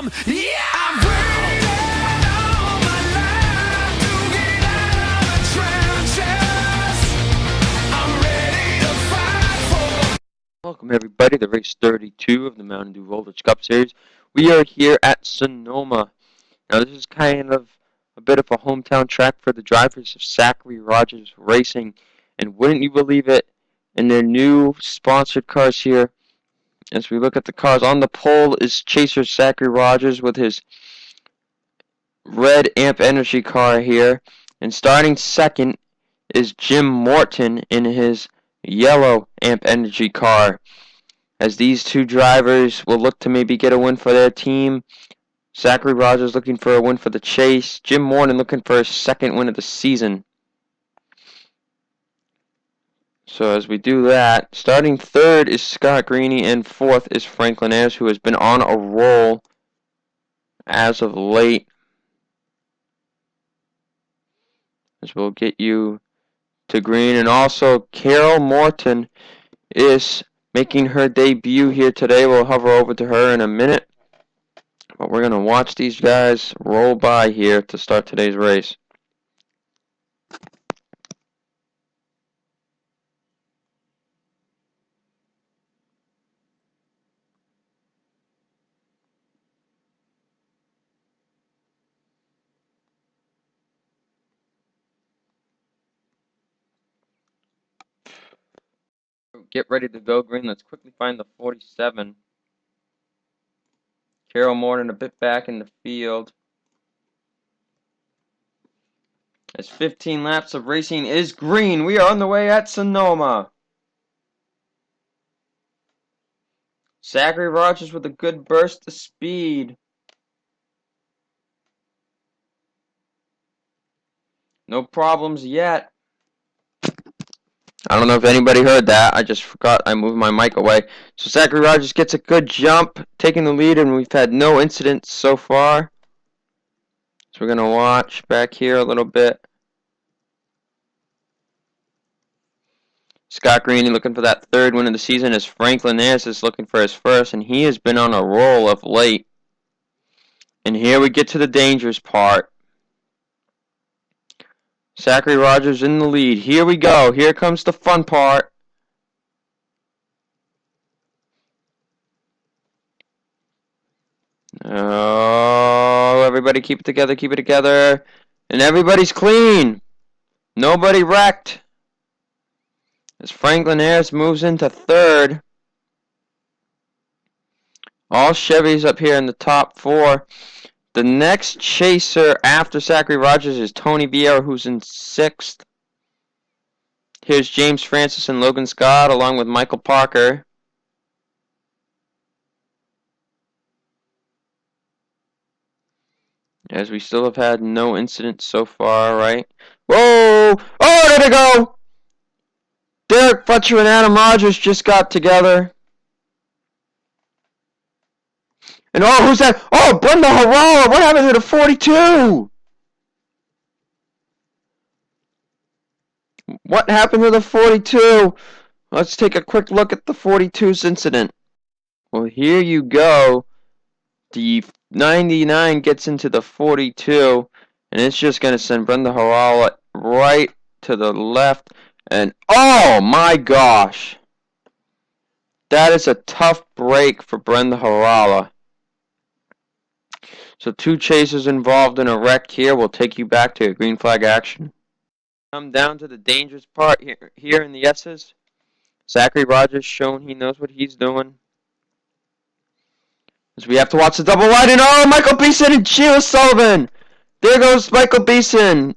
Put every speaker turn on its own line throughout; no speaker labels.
freedom. Yeah, I've waited all my life to get out of the trenches. I'm ready to fight for.
Welcome everybody to race 32 of the Mountain Dew Voltage Cup Series. We are here at Sonoma. Now this is kind of a bit of a hometown track for the drivers of Zachary Rogers Racing. And wouldn't you believe it, in their new sponsored cars here, as we look at the cars, on the pole is Chaser Zachary Rogers with his red Amp Energy car here. And starting second is Jim Morton in his yellow Amp Energy car, as these two drivers will look to maybe get a win for their team. Zachary Rogers looking for a win for the chase. Jim Morton looking for his second win of the season. So as we do that, starting third is Scott Greeny and fourth is Franklin Ayers, who has been on a roll as of late. As we'll get you to green. And also Carol Morton is making her debut here today. We'll hover over to her in a minute. But we're going to watch these guys roll by here to start today's race. Get ready to go green. Let's quickly find the 47. Carol Morton a bit back in the field. As 15 laps of racing is green. We are on the way at Sonoma. Zachary Rogers with a good burst of speed. No problems yet. I don't know if anybody heard that. I just forgot I moved my mic away. So Zachary Rogers gets a good jump, taking the lead, and we've had no incidents so far. So we're going to watch back here a little bit. Scott Greeny looking for that third win of the season, as Franklin Ayers is looking for his first, and he has been on a roll of late. And here we get to the dangerous part. Zachary Rogers in the lead. Here we go. Here comes the fun part. Oh, everybody keep it together, keep it together. And everybody's clean. Nobody wrecked. As Franklin Ayers moves into third. All Chevys up here in the top four. The next chaser after Zachary Rogers is Tony Vieira, who's in sixth. Here's James Francis and Logan Scott, along with Michael Parker. As we still have had no incidents so far, right? Whoa! Oh, there they go! Derek Fletcher and Adam Rogers just got together. And oh, who's that? Oh, Brenda Harala! What happened to the 42? What happened to the 42? Let's take a quick look at the 42's incident. Well, here you go. The 99 gets into the 42, and it's just going to send Brenda Harala right to the left. And oh my gosh! That is a tough break for Brenda Harala. So two chasers involved in a wreck here. We'll take you back to green flag action. Come down to the dangerous part here in the S's. Zachary Rogers shown he knows what he's doing. As we have to watch the double wide, and oh, Michael Beeson and Sheila Sullivan. There goes Michael Beeson,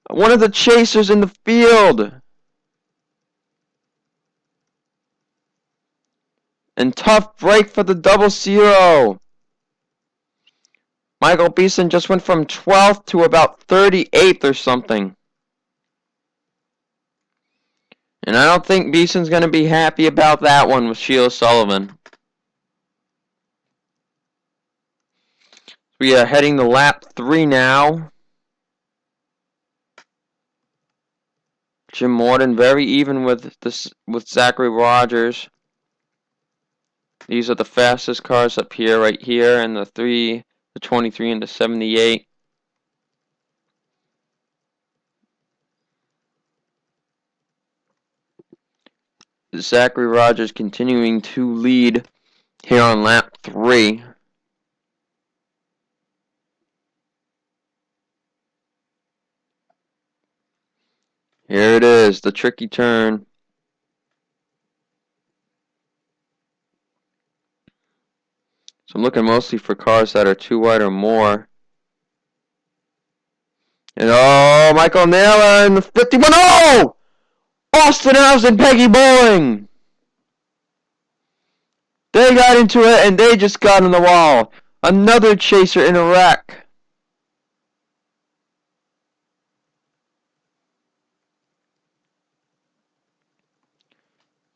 one of the chasers in the field. And tough break for the double zero. Michael Beeson just went from 12th to about 38th or something. And I don't think Beeson's going to be happy about that one with Sheila Sullivan. We are heading to lap 3 now. Jim Morton very even with Zachary Rogers. These are the fastest cars up here, right here, and the 23, and the 78. Zachary Rogers continuing to lead here on lap 3. Here it is, the tricky turn. So I'm looking mostly for cars that are too wide or more. And oh, Michael Naylor in the 51. Oh! Austin House and Peggy Bowling! They got into it and they just got on the wall. Another chaser in a wreck.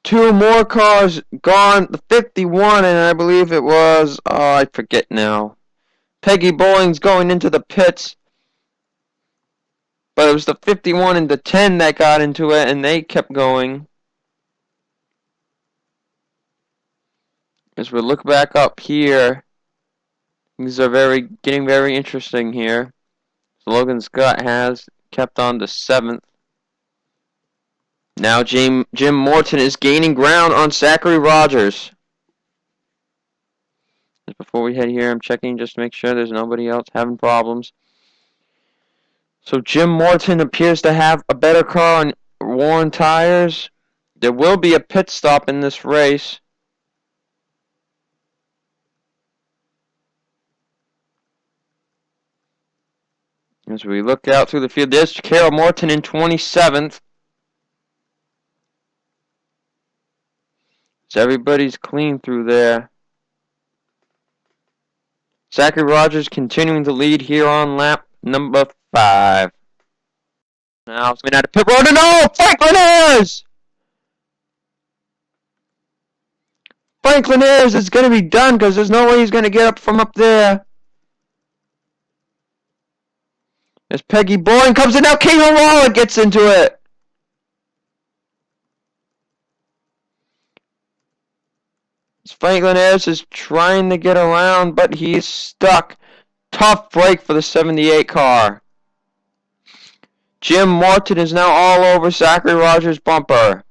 Two more cars gone. The 51, and I believe it was, I forget now. Peggy Bowling's going into the pits. But it was the 51 and the 10 that got into it, and they kept going. As we look back up here, things are getting very interesting here. So Logan Scott has kept on to 7th. Now Jim Morton is gaining ground on Zachary Rogers. Before we head here, I'm checking just to make sure there's nobody else having problems. So Jim Morton appears to have a better car on worn tires. There will be a pit stop in this race. As we look out through the field, there's Carol Morton in 27th. So everybody's clean through there. Zachary Rogers continuing to lead here on lap number 5. Now it's going out of pit road, and oh, Franklin Ayers! Franklin Ayers is going to be done because there's no way he's going to get up from up there. As Peggy Bowling comes in now, King Harala gets into it. As Franklin Ayers is trying to get around, but he's stuck. Tough break for the 78 car. Jim Morton is now all over Zachary Rogers' bumper.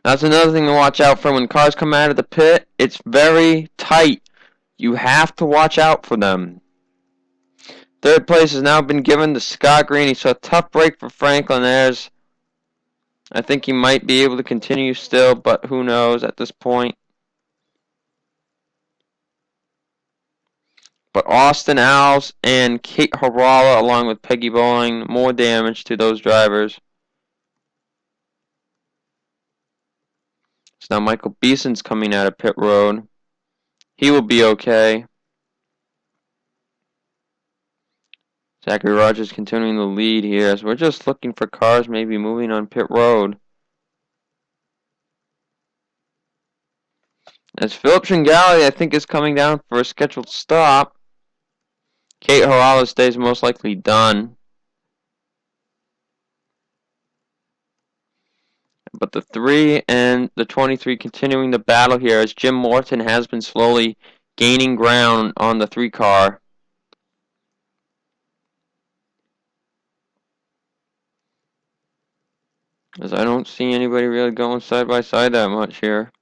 That's another thing to watch out for when cars come out of the pit. It's very tight. You have to watch out for them. Third place has now been given to Scott Green. So a tough break for Franklin Ayers. I think he might be able to continue still, but who knows at this point. But Austin Alves and Kate Harala, along with Peggy Bowling, more damage to those drivers. So now Michael Beeson's coming out of pit road. He will be okay. Zachary Rogers continuing the lead here as we're just looking for cars maybe moving on pit road. As Philip Tringali, I think, is coming down for a scheduled stop. Kate Harala stays most likely done. But the 3 and the 23 continuing the battle here as Jim Morton has been slowly gaining ground on the 3 car. As I don't see anybody really going side by side that much here.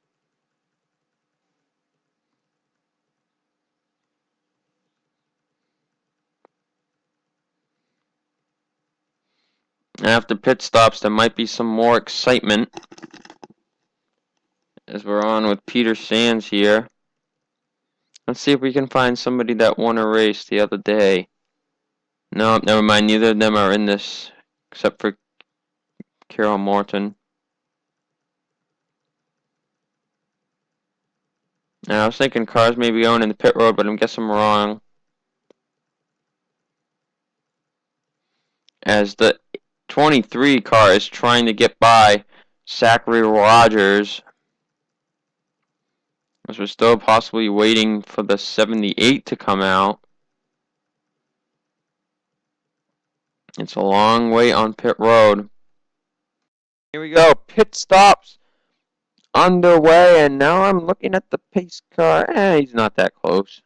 After pit stops, there might be some more excitement. As we're on with Peter Sands here. Let's see if we can find somebody that won a race the other day. No, never mind. Neither of them are in this, except for Carol Morton. Now, I was thinking cars may be going in the pit road, but I guess I'm wrong. As the 23 car is trying to get by Zachary Rogers. As we're still possibly waiting for the 78 to come out. It's a long way on pit road. Here we go. Pit stops underway, and now I'm looking at the pace car. He's not that close.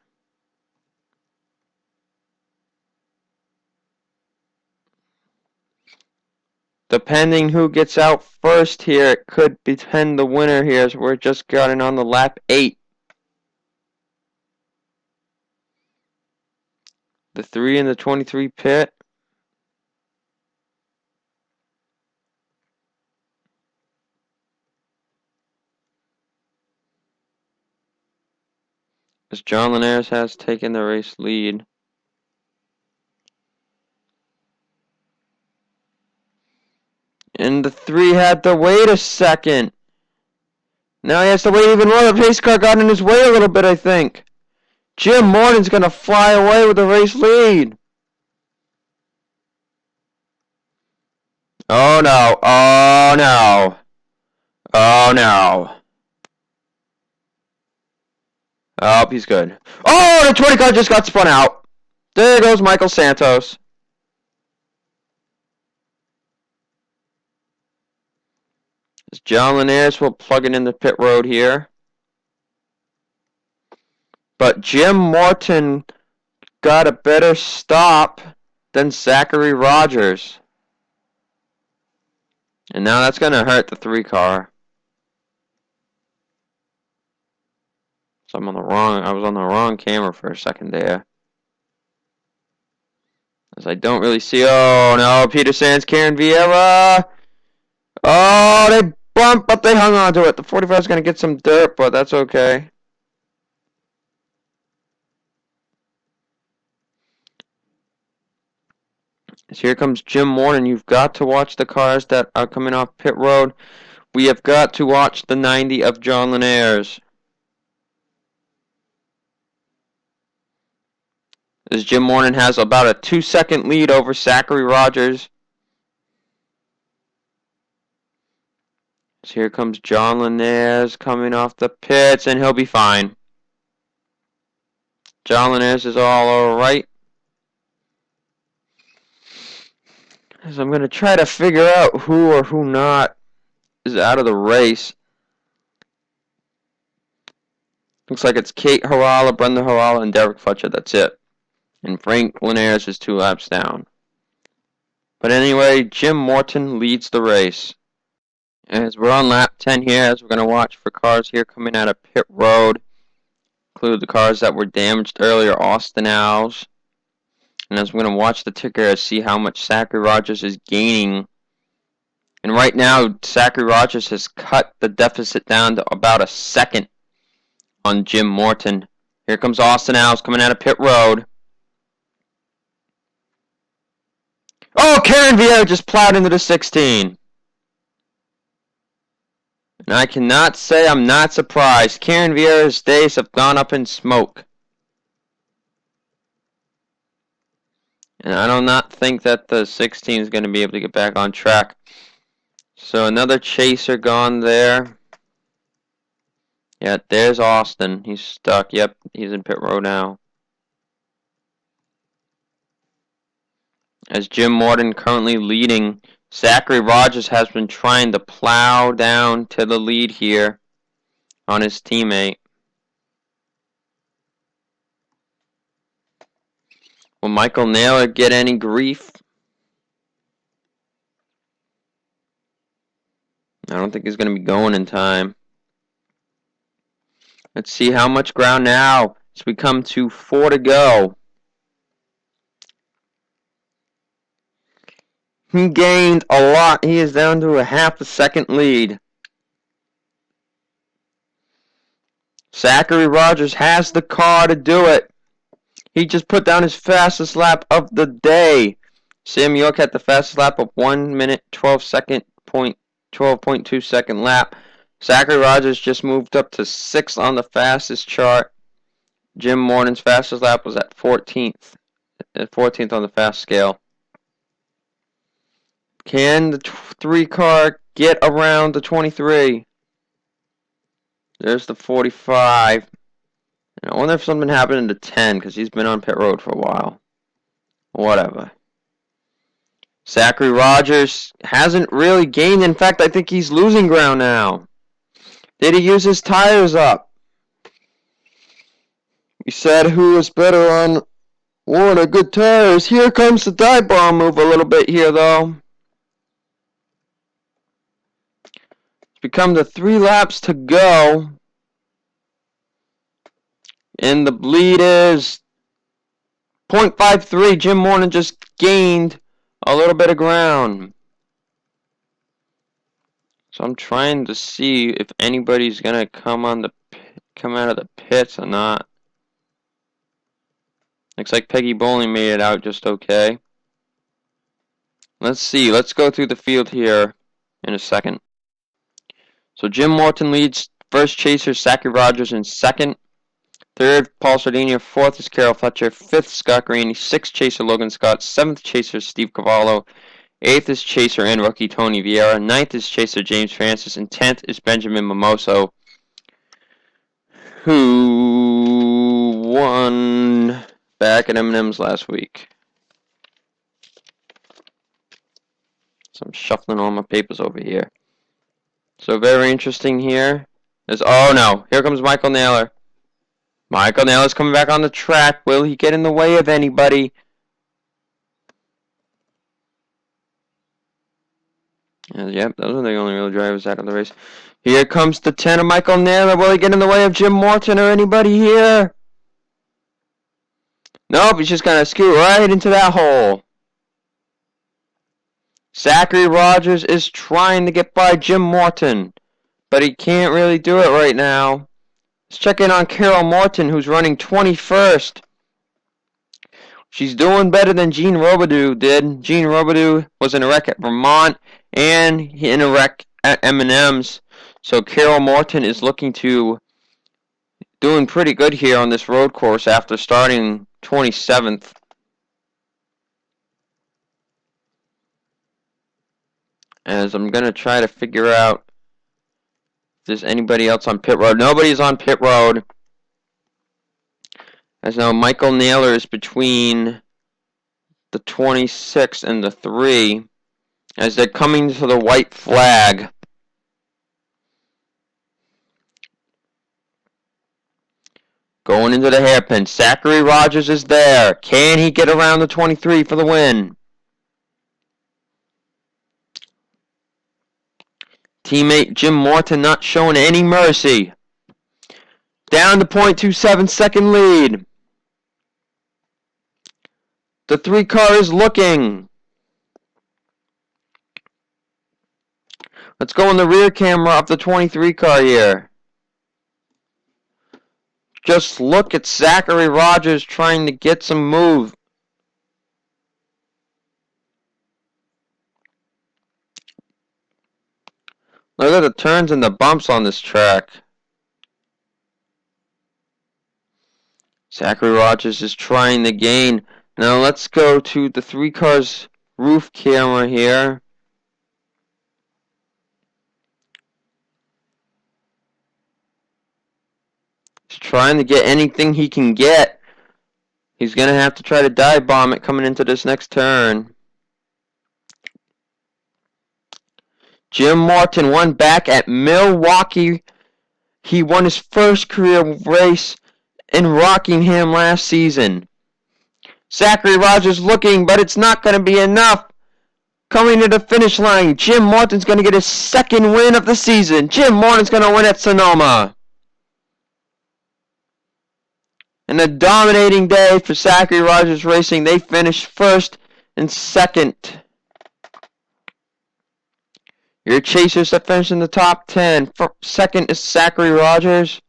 Depending who gets out first here, it could depend the winner here, as we're just getting on the lap 8. The 3 and the 23 pit. As John Linares has taken the race lead. And the 3 had to wait a second. Now he has to wait even more. The pace car got in his way a little bit, I think. Jim Morton's going to fly away with the race lead. Oh no, oh no, oh no. Oh, he's good. Oh, the 20 car just got spun out. There goes Michael Santos. As John Linares will plug it in the pit road here. But Jim Morton got a better stop than Zachary Rogers. And now that's going to hurt the 3 car. So I was on the wrong camera for a second there. As I don't really see, oh no, Peter Sands, Karen Vieira. Oh, they bumped, but they hung on to it. The 45 is going to get some dirt, but that's okay. So here comes Jim Morton. You've got to watch the cars that are coming off pit road. We have got to watch the 90 of John Linares. As Jim Morton has about a 2-second lead over Zachary Rogers. So here comes John Linares coming off the pits, and he'll be fine. John Linares is all alright. So I'm going to try to figure out who or who not is out of the race. Looks like it's Kate Harala, Brenda Harala, and Derek Fletcher. That's it. And Frank Linares is 2 laps down. But anyway, Jim Morton leads the race. As we're on lap 10 here, as we're going to watch for cars here coming out of pit road. Include the cars that were damaged earlier, Austin Alves. And as we're going to watch the ticker, see how much Zachary Rogers is gaining. And right now, Zachary Rogers has cut the deficit down to about a second on Jim Morton. Here comes Austin Alves coming out of pit road. Oh, Karen Vieira just plowed into the 16. And I cannot say I'm not surprised. Karen Vieira's days have gone up in smoke. And I do not think that the 16 is going to be able to get back on track. So another chaser gone there. Yeah, there's Austin. He's stuck. Yep, he's in pit road now. As Jim Morton currently leading, Zachary Rogers has been trying to plow down to the lead here on his teammate. Will Michael Naylor get any grief? I don't think he's going to be going in time. Let's see how much ground now as we come to 4 to go. He gained a lot. He is down to a half a second lead. Zachary Rogers has the car to do it. He just put down his fastest lap of the day. Sam York had the fastest lap of 1 minute 12.2 second lap. Zachary Rogers just moved up to 6th on the fastest chart. Jim Morton's fastest lap was at 14th. 14th on the fast scale. Can the 3 car get around the 23? There's the 45. And I wonder if something happened to 10 because he's been on pit road for a while. Whatever. Zachary Rogers hasn't really gained. In fact, I think he's losing ground now. Did he use his tires up? We said who was better on one of good tires. Here comes the dive bomb move a little bit here, though. It's become the 3 laps to go. And the bleed is 0.53. Jim Morton just gained a little bit of ground. So I'm trying to see if anybody's gonna come out of the pits or not. Looks like Peggy Bowling made it out just okay. Let's see. Let's go through the field here in a second. So Jim Morton leads. First chaser, Zachary Rogers in second. Third, Paul Sardinia. Fourth is Carol Fletcher. Fifth, Scott Green. Sixth chaser, Logan Scott. Seventh chaser, Steve Cavallo. Eighth is chaser and rookie Tony Vieira. Ninth is chaser James Francis. And 10th is Benjamin Mimoso, who won back at M&M's last week. So I'm shuffling all my papers over here. So very interesting here is, oh no, here comes Michael Naylor. Michael Naylor's coming back on the track. Will he get in the way of anybody? Yep, those are the only real drivers out of the race. Here comes the 10 of Michael Naylor. Will he get in the way of Jim Morton or anybody here? Nope, he's just going to scoot right into that hole. Zachary Rogers is trying to get by Jim Morton, but he can't really do it right now. Let's check in on Carol Morton, who's running 21st. She's doing better than Gene Robidoux did. Gene Robidoux was in a wreck at Vermont and in a wreck at M&M's. So Carol Morton is doing pretty good here on this road course after starting 27th. As I'm going to try to figure out if there's anybody else on pit road. Nobody's on pit road. As now Michael Naylor is between the 26 and the 3 as they're coming to the white flag. Going into the hairpin. Zachary Rogers is there. Can he get around the 23 for the win? Teammate Jim Morton not showing any mercy. Down to 0.27 second lead. The 3 car is looking. Let's go in the rear camera of the 23 car here. Just look at Zachary Rogers trying to get some move. Look at the turns and the bumps on this track. Zachary Rogers is trying to gain. Now let's go to the 3 cars roof camera here. He's trying to get anything he can get. He's going to have to try to dive bomb it coming into this next turn. Jim Morton won back at Milwaukee. He won his first career race in Rockingham last season. Zachary Rogers looking, but it's not going to be enough. Coming to the finish line, Jim Morton's going to get his second win of the season. Jim Morton's going to win at Sonoma. And a dominating day for Zachary Rogers Racing. They finished first and second. Your chasers that finished in the top 10. Second is Zachary Rogers.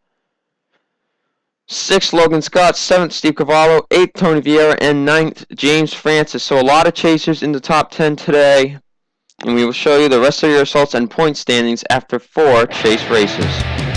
6th, Logan Scott. 7th, Steve Cavallo. 8th, Tony Vieira. And 9th, James Francis. So a lot of chasers in the top 10 today. And we will show you the rest of your results and point standings after 4 chase races.